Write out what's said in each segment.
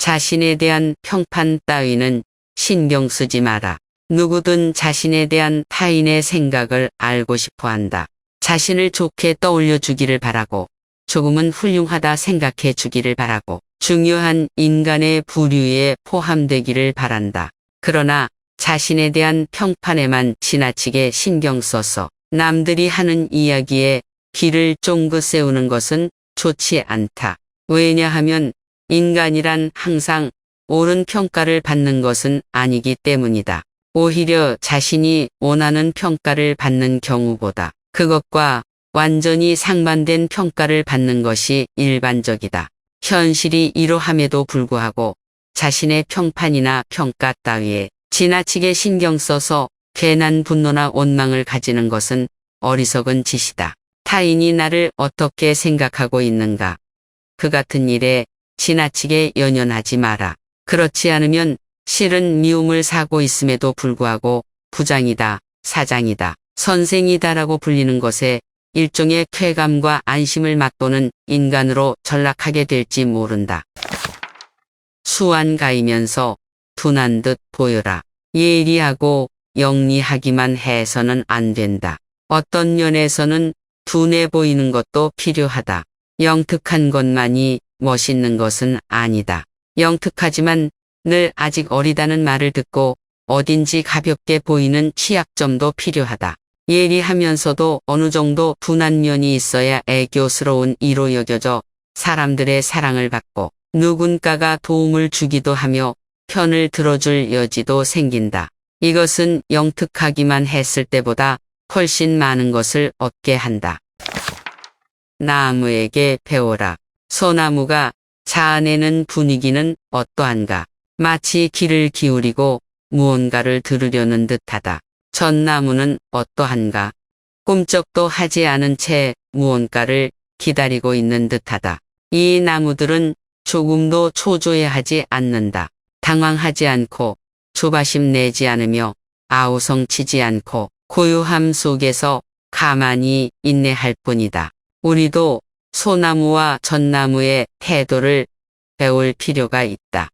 자신에 대한 평판 따위는 신경 쓰지 마라. 누구든 자신에 대한 타인의 생각을 알고 싶어 한다. 자신을 좋게 떠올려 주기를 바라고 조금은 훌륭하다 생각해 주기를 바라고 중요한 인간의 부류에 포함되기를 바란다. 그러나 자신에 대한 평판에만 지나치게 신경 써서 남들이 하는 이야기에 귀를 쫑긋 세우는 것은 좋지 않다. 왜냐하면 인간이란 항상 옳은 평가를 받는 것은 아니기 때문이다. 오히려 자신이 원하는 평가를 받는 경우보다 그것과 완전히 상반된 평가를 받는 것이 일반적이다. 현실이 이러함에도 불구하고 자신의 평판이나 평가 따위에 지나치게 신경 써서 괜한 분노나 원망을 가지는 것은 어리석은 짓이다. 타인이 나를 어떻게 생각하고 있는가? 그 같은 일에 지나치게 연연하지 마라. 그렇지 않으면 실은 미움을 사고 있음에도 불구하고 부장이다, 사장이다, 선생이다라고 불리는 것에 일종의 쾌감과 안심을 맛보는 인간으로 전락하게 될지 모른다. 수완가이면서 둔한 듯 보여라. 예리하고 영리하기만 해서는 안 된다. 어떤 면에서는 둔해 보이는 것도 필요하다. 영특한 것만이 멋있는 것은 아니다. 영특하지만 늘 아직 어리다는 말을 듣고 어딘지 가볍게 보이는 취약점도 필요하다. 예리하면서도 어느 정도 둔한 면이 있어야 애교스러운 이로 여겨져 사람들의 사랑을 받고 누군가가 도움을 주기도 하며 편을 들어줄 여지도 생긴다. 이것은 영특하기만 했을 때보다 훨씬 많은 것을 얻게 한다. 나무에게 배워라. 소나무가 자아내는 분위기는 어떠한가? 마치 귀를 기울이고 무언가를 들으려는 듯하다. 전나무는 어떠한가? 꿈쩍도 하지 않은 채 무언가를 기다리고 있는 듯하다. 이 나무들은 조금도 초조해하지 않는다. 당황하지 않고 조바심 내지 않으며 아우성치지 않고 고요함 속에서 가만히 인내할 뿐이다. 우리도 소나무와 전나무의 태도를 배울 필요가 있다.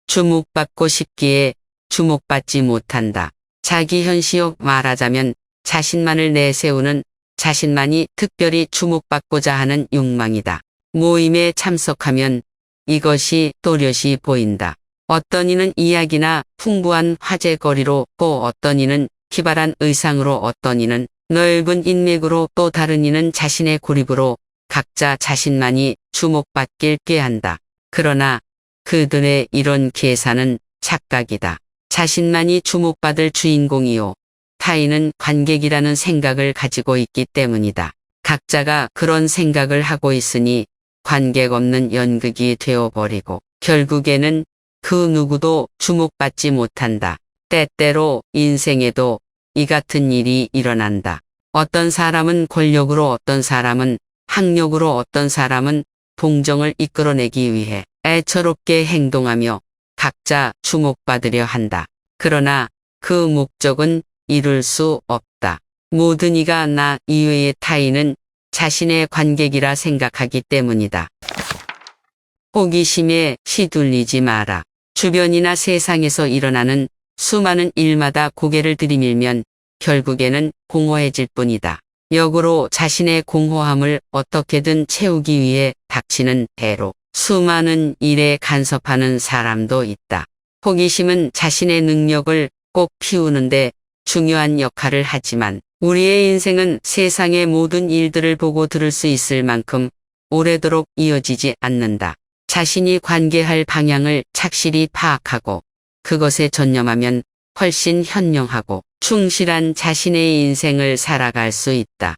주목받고 싶기에 주목받지 못한다. 자기현시욕 말하자면 자신만을 내세우는 자신만이 특별히 주목받고자 하는 욕망이다. 모임에 참석하면 이것이 또렷이 보인다. 어떤 이는 이야기나 풍부한 화제거리로 또 어떤 이는 기발한 의상으로 어떤 이는 넓은 인맥으로 또 다른 이는 자신의 고립으로 각자 자신만이 주목받길 꾀한다. 그러나 그들의 이런 계산은 착각이다. 자신만이 주목받을 주인공이요. 타인은 관객이라는 생각을 가지고 있기 때문이다. 각자가 그런 생각을 하고 있으니 관객 없는 연극이 되어버리고 결국에는 그 누구도 주목받지 못한다. 때때로 인생에도 이 같은 일이 일어난다. 어떤 사람은 권력으로 어떤 사람은 학력으로 어떤 사람은 동정을 이끌어내기 위해 애처롭게 행동하며 각자 주목받으려 한다. 그러나 그 목적은 이룰 수 없다. 모든 이가 나 이외의 타인은 자신의 관객이라 생각하기 때문이다. 호기심에 휘둘리지 마라. 주변이나 세상에서 일어나는 수많은 일마다 고개를 들이밀면 결국에는 공허해질 뿐이다. 역으로 자신의 공허함을 어떻게든 채우기 위해 닥치는 대로 수많은 일에 간섭하는 사람도 있다. 호기심은 자신의 능력을 꼭 피우는데 중요한 역할을 하지만 우리의 인생은 세상의 모든 일들을 보고 들을 수 있을 만큼 오래도록 이어지지 않는다. 자신이 관계할 방향을 착실히 파악하고 그것에 전념하면 훨씬 현명하고 충실한 자신의 인생을 살아갈 수 있다.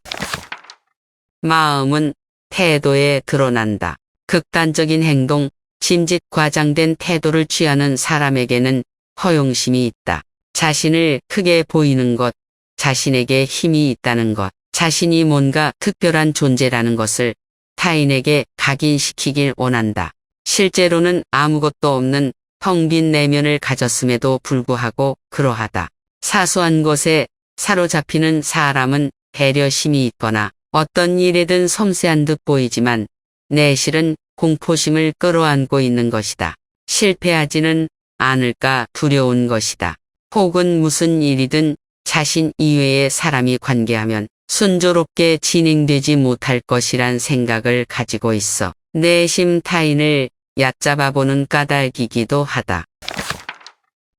마음은 태도에 드러난다. 극단적인 행동, 짐짓 과장된 태도를 취하는 사람에게는 허용심이 있다. 자신을 크게 보이는 것, 자신에게 힘이 있다는 것, 자신이 뭔가 특별한 존재라는 것을 타인에게 각인시키길 원한다. 실제로는 아무것도 없는 텅 빈 내면을 가졌음에도 불구하고 그러하다. 사소한 것에 사로잡히는 사람은 배려심이 있거나 어떤 일에든 섬세한 듯 보이지만 내실은 공포심을 끌어안고 있는 것이다. 실패하지는 않을까 두려운 것이다. 혹은 무슨 일이든 자신 이외의 사람이 관계하면 순조롭게 진행되지 못할 것이란 생각을 가지고 있어 내심 타인을 얕잡아보는 까닭이기도 하다.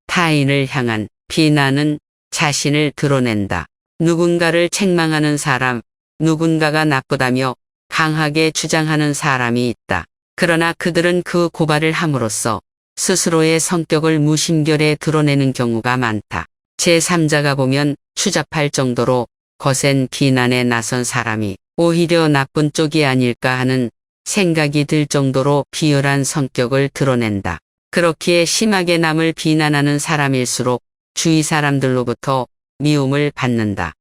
타인을 향한 비난은 자신을 드러낸다. 누군가를 책망하는 사람, 누군가가 나쁘다며 강하게 주장하는 사람이 있다. 그러나 그들은 그 고발을 함으로써 스스로의 성격을 무심결에 드러내는 경우가 많다. 제3자가 보면 추잡할 정도로 거센 비난에 나선 사람이 오히려 나쁜 쪽이 아닐까 하는 생각이 들 정도로 비열한 성격을 드러낸다. 그렇기에 심하게 남을 비난하는 사람일수록 주위 사람들로부터 미움을 받는다.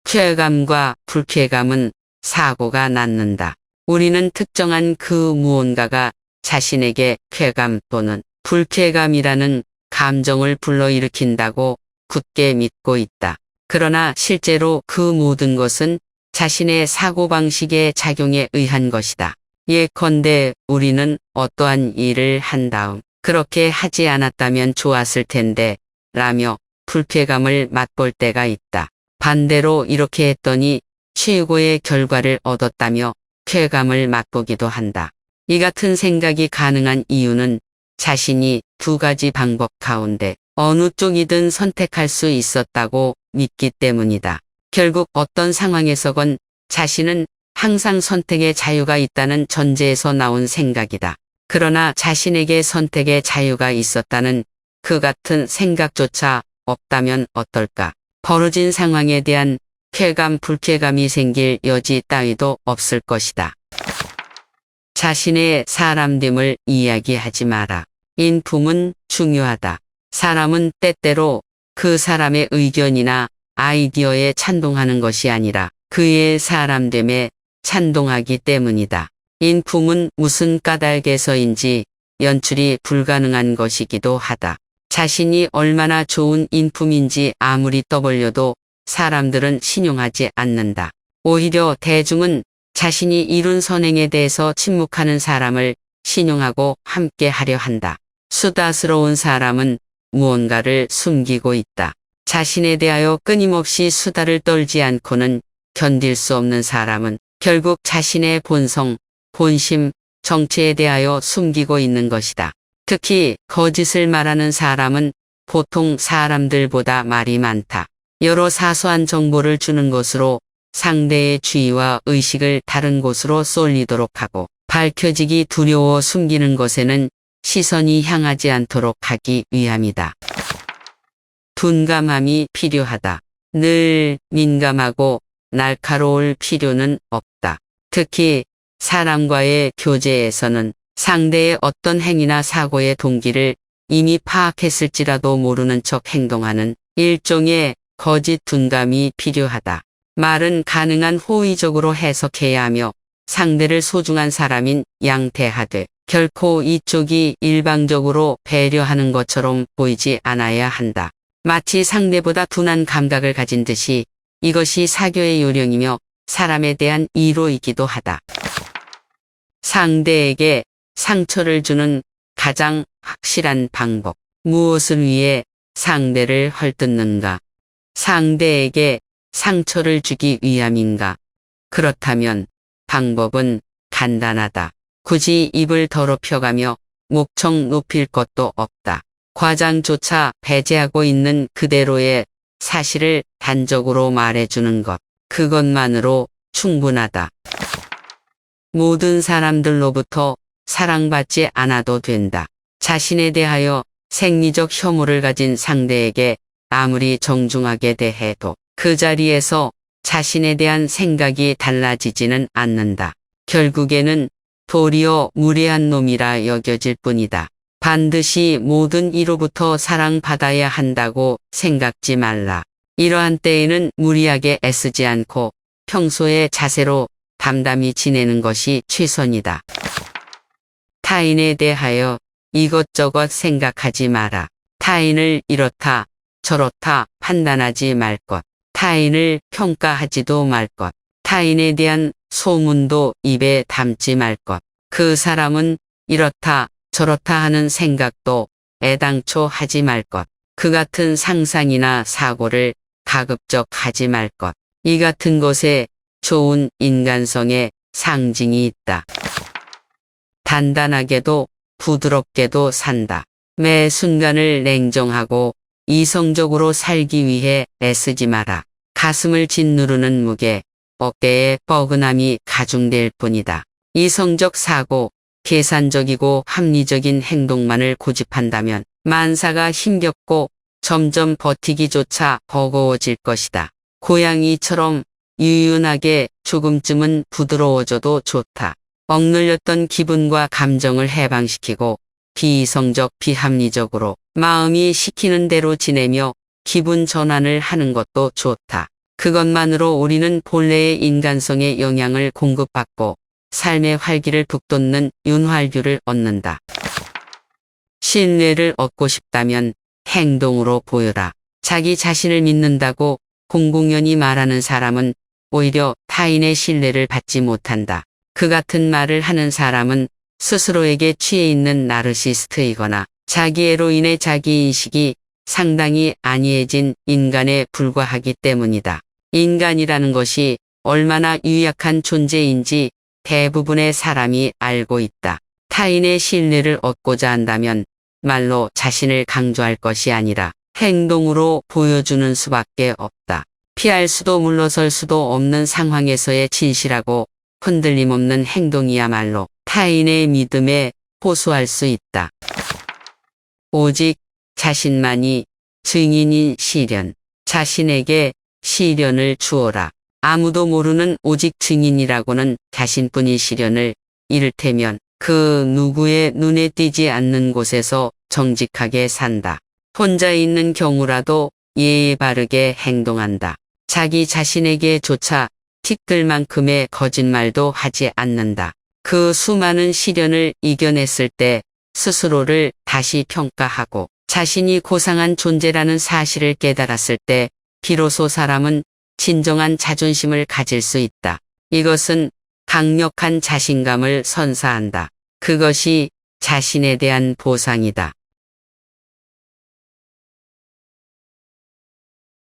쾌감과 불쾌감은 사고가 낳는다. 우리는 특정한 그 무언가가 자신에게 쾌감 또는 불쾌감이라는 감정을 불러일으킨다고 굳게 믿고 있다. 그러나 실제로 그 모든 것은 자신의 사고방식의 작용에 의한 것이다. 예컨대 우리는 어떠한 일을 한 다음 그렇게 하지 않았다면 좋았을 텐데 라며 불쾌감을 맛볼 때가 있다. 반대로 이렇게 했더니 최고의 결과를 얻었다며 쾌감을 맛보기도 한다. 이 같은 생각이 가능한 이유는 자신이 두 가지 방법 가운데 어느 쪽이든 선택할 수 있었다고 믿기 때문이다. 결국 어떤 상황에서건 자신은 항상 선택의 자유가 있다는 전제에서 나온 생각이다. 그러나 자신에게 선택의 자유가 있었다는 그 같은 생각조차 없다면 어떨까? 벌어진 상황에 대한 쾌감, 불쾌감이 생길 여지 따위도 없을 것이다. 자신의 사람됨을 이야기하지 마라. 인품은 중요하다. 사람은 때때로 그 사람의 의견이나 아이디어에 찬동하는 것이 아니라 그의 사람됨에 찬동하기 때문이다. 인품은 무슨 까닭에서인지 연출이 불가능한 것이기도 하다. 자신이 얼마나 좋은 인품인지 아무리 떠벌려도 사람들은 신용하지 않는다. 오히려 대중은 자신이 이룬 선행에 대해서 침묵하는 사람을 신용하고 함께 하려 한다. 수다스러운 사람은 무언가를 숨기고 있다. 자신에 대하여 끊임없이 수다를 떨지 않고는 견딜 수 없는 사람은 결국 자신의 본성, 본심, 정체에 대하여 숨기고 있는 것이다. 특히 거짓을 말하는 사람은 보통 사람들보다 말이 많다. 여러 사소한 정보를 주는 것으로 상대의 주의와 의식을 다른 곳으로 쏠리도록 하고 밝혀지기 두려워 숨기는 것에는 시선이 향하지 않도록 하기 위함이다. 둔감함이 필요하다. 늘 민감하고 날카로울 필요는 없다. 특히 사람과의 교제에서는 상대의 어떤 행위나 사고의 동기를 이미 파악했을지라도 모르는 척 행동하는 일종의 거짓 둔감이 필요하다. 말은 가능한 호의적으로 해석해야 하며 상대를 소중한 사람인 양 대하되 결코 이쪽이 일방적으로 배려하는 것처럼 보이지 않아야 한다. 마치 상대보다 둔한 감각을 가진 듯이 이것이 사교의 요령이며 사람에 대한 이로이기도 하다. 상대에게 상처를 주는 가장 확실한 방법. 무엇을 위해 상대를 헐뜯는가? 상대에게 상처를 주기 위함인가? 그렇다면 방법은 간단하다. 굳이 입을 더럽혀가며 목청 높일 것도 없다. 과장조차 배제하고 있는 그대로의 사실을 단적으로 말해주는 것. 그것만으로 충분하다. 모든 사람들로부터 사랑받지 않아도 된다. 자신에 대하여 생리적 혐오를 가진 상대에게 아무리 정중하게 대해도 그 자리에서 자신에 대한 생각이 달라지지는 않는다. 결국에는 도리어 무례한 놈이라 여겨질 뿐이다. 반드시 모든 이로부터 사랑받아야 한다고 생각지 말라. 이러한 때에는 무리하게 애쓰지 않고 평소의 자세로 담담히 지내는 것이 최선이다. 타인에 대하여 이것저것 생각하지 마라. 타인을 이렇다 저렇다 판단하지 말 것. 타인을 평가하지도 말 것. 타인에 대한 소문도 입에 담지 말 것. 그 사람은 이렇다 저렇다 하는 생각도 애당초 하지 말 것. 그 같은 상상이나 사고를 가급적 하지 말 것. 이 같은 것에 좋은 인간성의 상징이 있다. 단단하게도 부드럽게도 산다. 매 순간을 냉정하고 이성적으로 살기 위해 애쓰지 마라. 가슴을 짓누르는 무게, 어깨에 뻐근함이 가중될 뿐이다. 이성적 사고, 계산적이고 합리적인 행동만을 고집한다면 만사가 힘겹고 점점 버티기조차 버거워질 것이다. 고양이처럼 유연하게 조금쯤은 부드러워져도 좋다. 억눌렸던 기분과 감정을 해방시키고 비이성적 비합리적으로 마음이 시키는 대로 지내며 기분 전환을 하는 것도 좋다. 그것만으로 우리는 본래의 인간성의 영향을 공급받고 삶의 활기를 북돋는 윤활유를 얻는다. 신뢰를 얻고 싶다면 행동으로 보여라. 자기 자신을 믿는다고 공공연히 말하는 사람은 오히려 타인의 신뢰를 받지 못한다. 그 같은 말을 하는 사람은 스스로에게 취해 있는 나르시스트이거나 자기애로 인해 자기인식이 상당히 안이해진 인간에 불과하기 때문이다. 인간이라는 것이 얼마나 유약한 존재인지 대부분의 사람이 알고 있다. 타인의 신뢰를 얻고자 한다면 말로 자신을 강조할 것이 아니라 행동으로 보여주는 수밖에 없다. 피할 수도 물러설 수도 없는 상황에서의 진실하고 흔들림 없는 행동이야말로 타인의 믿음에 호소할 수 있다. 오직 자신만이 증인인 시련. 자신에게 시련을 주어라. 아무도 모르는 오직 증인이라고는 자신뿐인 시련을 이를테면 그 누구의 눈에 띄지 않는 곳에서 정직하게 산다. 혼자 있는 경우라도 예의 바르게 행동한다. 자기 자신에게조차 티끌 만큼의 거짓말도 하지 않는다. 그 수많은 시련을 이겨냈을 때 스스로를 다시 평가하고 자신이 고상한 존재라는 사실을 깨달았을 때 비로소 사람은 진정한 자존심을 가질 수 있다. 이것은 강력한 자신감을 선사한다. 그것이 자신에 대한 보상이다.